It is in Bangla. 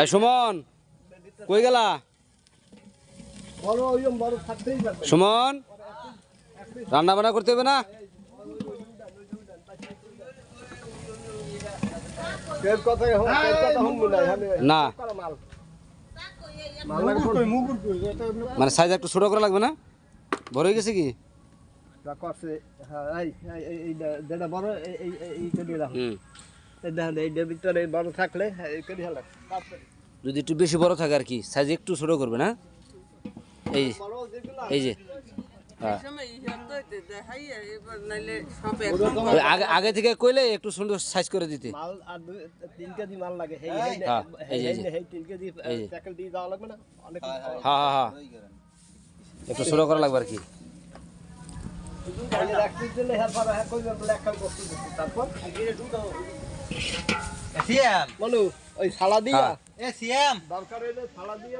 এই সুমন কই গেলা? সুমন রান্না বান্না করতে হবে না? না মানে সাইজ একটু ছোট করা লাগবে না? বড় হয়ে গেছে কি? যদি একটু বেশি বড় থাকে আর কি সাইজ একটু ছোট করবে না? এই এই যে আগে থেকে কইলে একটু সুন্দর সাইজ করে দিতে। হ্যাঁ হ্যাঁ একটু ছোট করা লাগবে আর কি। ওই সালা দিয়া সিএম দরকার হইলে সালা দিয়ে